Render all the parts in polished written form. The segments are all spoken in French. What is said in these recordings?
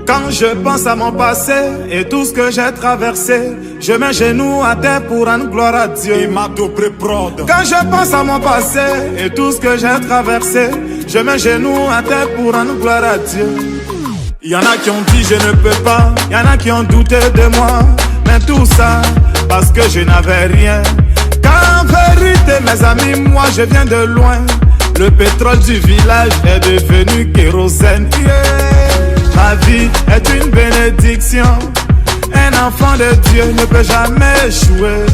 Quand je pense à mon passé et tout ce que j'ai traversé, je mets genoux à terre pour rendre gloire à Dieu. Quand je pense à mon passé et tout ce que j'ai traversé, je mets genoux à terre pour rendre gloire à Dieu. Il y en a qui ont dit je ne peux pas, il y en a qui ont douté de moi, mais tout ça parce que je n'avais rien. Car en vérité mes amis, moi je viens de loin. Le pétrole du village est devenu kérosène. Ma vie est une bénédiction. Un enfant de Dieu ne peut jamais échouer.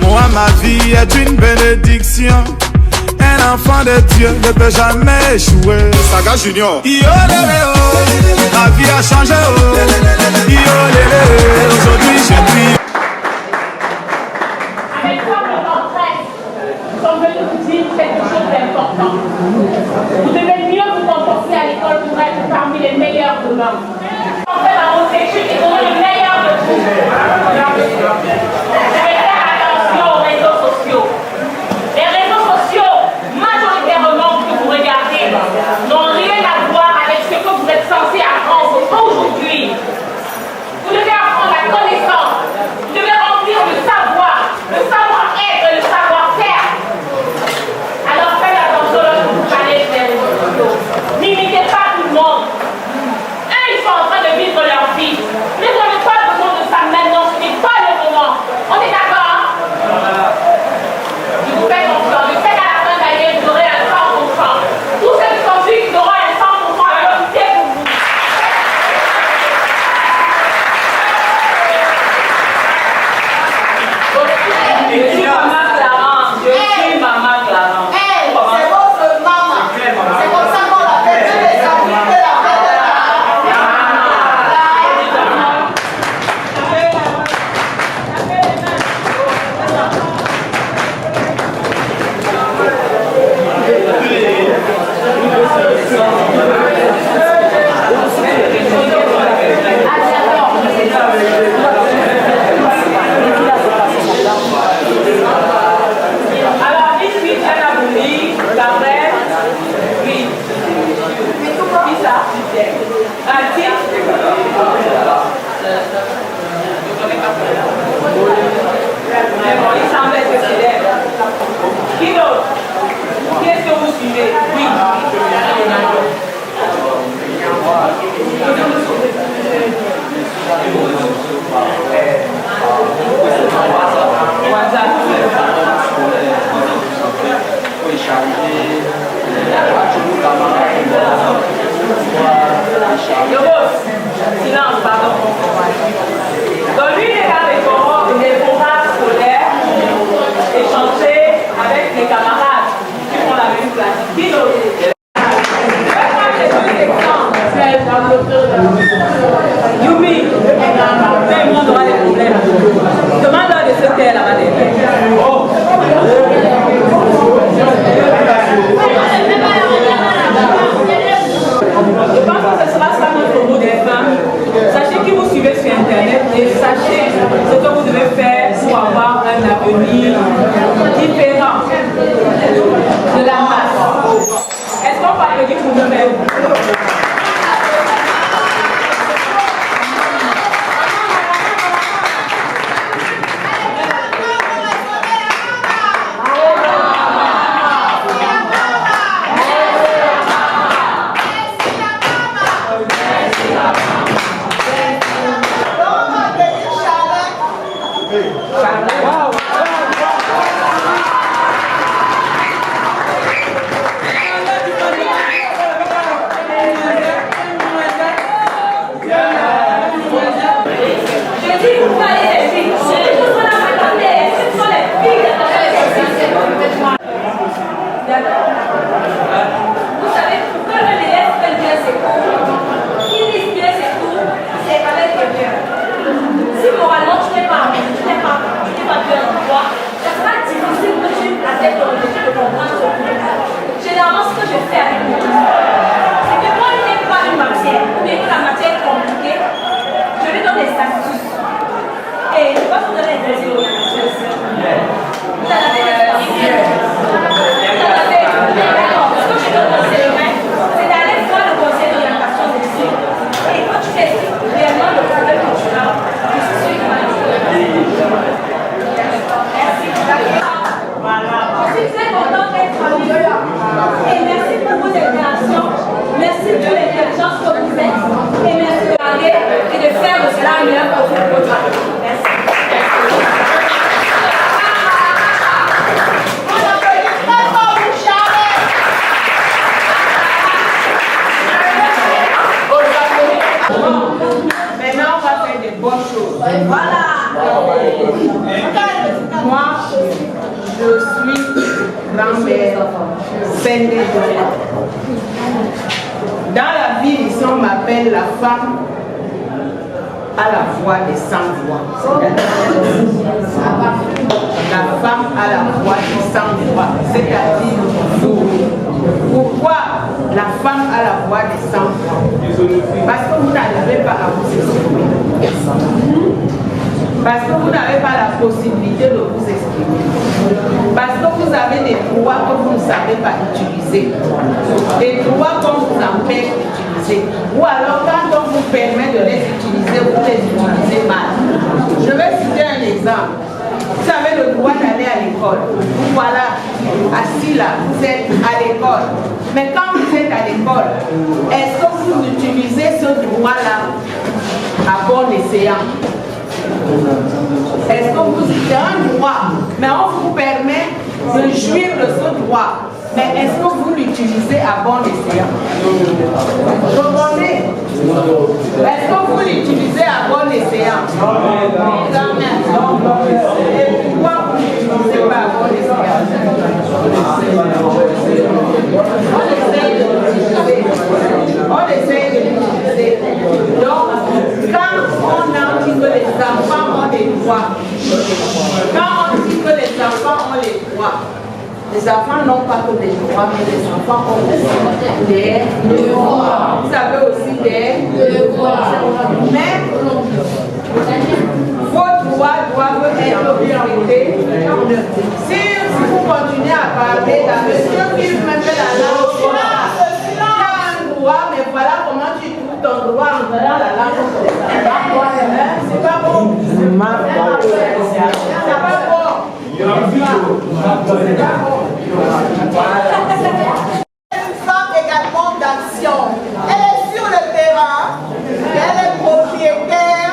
Moi ma vie est une bénédiction. Un enfant de Dieu ne peut jamais échouer. Saga Junior. Yo lélé oh, ma vie a changé oh. Yo lélé, aujourd'hui je prie. Avec ça, nous sommes venus vous dire quelque chose d'important. Vous devez mieux vous comporter à l'école pour être parmi les meilleurs de l'homme. En fait, dans votre étude, et donner le meilleur de vous. Vous devez faire attention aux réseaux sociaux. Les réseaux sociaux, majoritairement que vous regardez, n'ont rien à voir avec ce que vous êtes censé apprendre aujourd'hui. Vous devez apprendre la connaissance. Vous devez remplir le savoir-être et le savoir-faire. Alors faites attention lorsque vous parlez des réseaux sociaux. N'imitez pas tout le monde. Eux, ils sont en train de vivre leur vie. Mais vous n'avez pas besoin de ça maintenant. Ce n'est pas le moment. On est d'accord, hein? Je vous fais confiance. Je sais qu'à la fin de l'année, vous aurez un 100%. Tous ceux qui sont venus, ils auront un 100% à l'unité pour vous. Je suis maman Clarence. Je suis maman Clarence. C'est votre maman. C'est comme ça qu'on l'appelle. Tous les enfants de la Alors, ici, elle a voulu, la reine, oui. Qui ça? Un titre? Mais bon, il semblait que c'est elle. Qui d'autre? Qui est-ce que vous suivez? Oui. Le boss, silence, pardon. Dans l'une des programmes scolaires, échanger avec les camarades qui font la même classe. Qui d'autre? Yumi, tout le monde aura des problèmes. Demande-leur de se taire là-bas. Je pense que ce sera ça notre mot de fin. Sachez qui vous suivez sur Internet et sachez ce que vous devez faire pour avoir un avenir différent de la masse. Est-ce qu'on peut applaudir pour nous-mêmes? Moi, je suis grand-mère Sende. Dans la ville ici, on m'appelle la femme à la voix des sans voix. La femme à la voix des sans voix, c'est-à-dire vous. Pourquoi la femme à la voix des sans voix? Parce que vous n'arrivez pas à vous exprimer. Parce que vous n'avez pas la possibilité de vous exprimer. Parce que vous avez des droits que vous ne savez pas utiliser. Des droits qu'on vous empêche d'utiliser. Ou alors quand on vous permet de les utiliser, vous les utilisez mal. Je vais citer un exemple. Vous avez le droit d'aller à l'école. Voilà, assis là, vous êtes à l'école. Mais quand vous êtes à l'école, est-ce que vous utilisez ce droit-là à bon escient? Est-ce que vous c'est un droit, mais on vous permet de jouir de ce droit. Mais est-ce que vous l'utilisez à bon escient? Vous comprenez? Est-ce que vous l'utilisez à bon escient? Et pourquoi vous l'utilisez pas à bon escient? On essaye de l'utiliser. Donc, quand on a dit que les enfants ont des droits, quand on dit que les enfants ont les droits, les enfants n'ont pas que des droits, mais les enfants ont aussi des devoirs. Vous avez aussi des devoirs. Mais vos droits doivent être respectés. Si vous continuez à parler, la monsieur qui me fait la langue, tu as un droit, mais voilà comment tu trouves ton droit en faisant la langue. C'est pas bon. C'est pas bon. Une femme également d'action. Elle est sur le terrain. Elle est propriétaire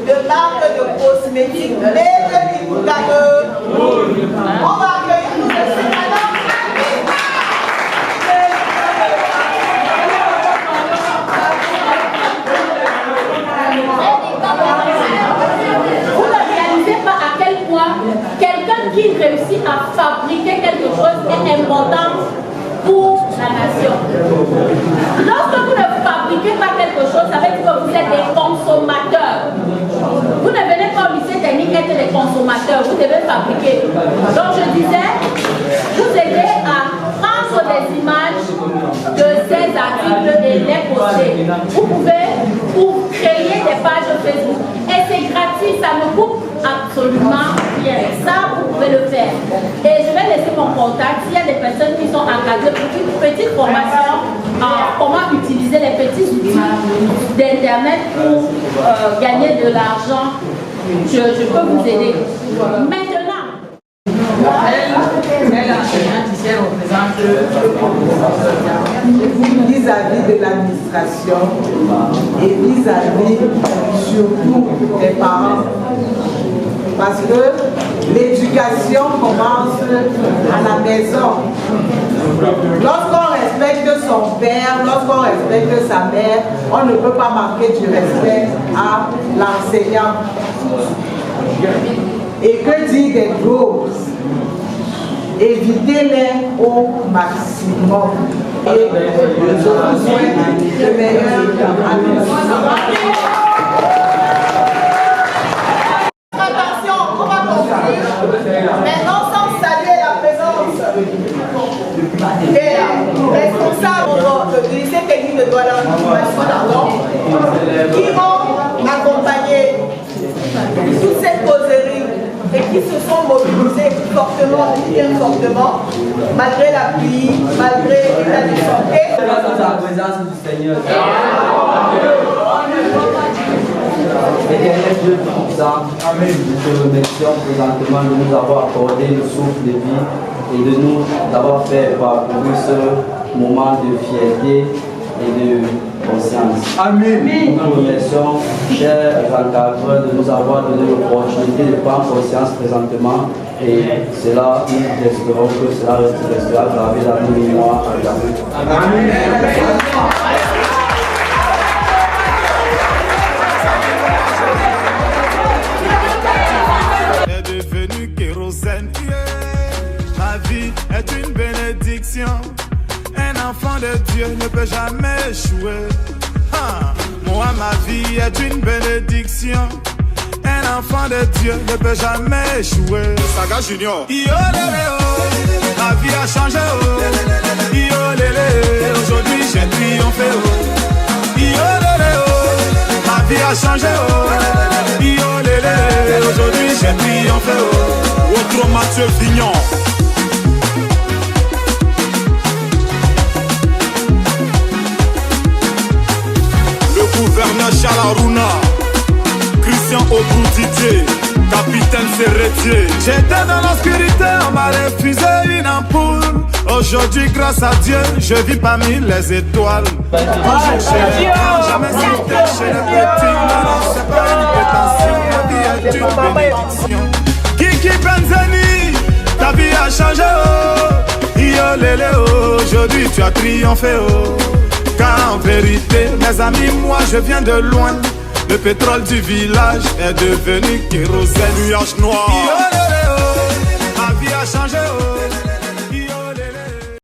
de marques de cosmétiques. On va accueillir tout de suite madame. Vous ne réalisez pas à quel point quelqu'un qui réussit à fabriquer quelque chose est important pour la nation. Lorsque vous ne fabriquez pas quelque chose, ça veut dire que vous êtes des consommateurs. Vous ne venez pas au lycée technique être des consommateurs, vous devez fabriquer. Donc je disais, vous aidez à prendre des images de ces articles et les poster. Vous pouvez créer des pages Facebook. Et c'est gratuit, ça ne coûte absolument rien. Ça, vous pouvez le faire. Et je vais laisser mon contact. S'il y a des personnes qui sont encadrées pour une petite formation à comment utiliser les petits outils d'Internet pour gagner de l'argent, je peux vous aider. Maintenant, Elle enseignante ici, elle représente vis-à-vis de l'administration et vis-à-vis surtout des parents. Parce que l'éducation commence à la maison. Lorsqu'on respecte son père, lorsqu'on respecte sa mère, on ne peut pas manquer du respect à l'enseignant. Et que dire des gros? Évitez-les au maximum. Et je vous souhaite le meilleur à nous. Attention, on va conclure. Maintenant, sans saluer la présence des responsables du lycée technique de Douala qui vont accompagner toute cette causerie et qui se sont mobilisés fortement, bien fortement, malgré la pluie, malgré l'état de santé. Grâce à la présence du Seigneur. Éternel Dieu Tout-Puissant, nous te remercions présentement de nous avoir accordé le souffle de vie et de nous avoir fait parcourir ce moment de fierté et de conscience. Amen. Nous te remercions, chers encadreurs, de nous avoir donné l'opportunité de prendre conscience présentement et cela, nous espérons que cela restera gravé dans nos mémoires à jamais. Amen. Est devenu Kéro. Dieu ne peut jamais échouer. Moi, ma vie est une bénédiction. Un enfant de Dieu ne peut jamais échouer. Saga Junior. Yo lélé, oh. Ma vie a changé, oh. Yo lélé, aujourd'hui j'ai triomphé, oh. Yo lélé, oh. Ma vie a changé, oh. Yo lélé, aujourd'hui j'ai triomphé, oh. Autre Mathieu Vignon. Le gouverneur Chalaruna, Christian Obroutier, capitaine Serretier. J'étais dans l'obscurité, on m'a refusé une ampoule. Aujourd'hui, grâce à Dieu, je vis parmi les étoiles. Bonjour chérie, jamais cité chez les petits. Non, c'est pas une prétention, la vie est une bénédiction. Kiki Benzeni, ta vie a changé, oh. Yo lélé, oh. Aujourd'hui tu as triomphé, oh. Car en vérité, mes amis, moi je viens de loin. Le pétrole du village est devenu kérosène. Nuage noir. Yo lélé, oh. Ma vie a changé, oh.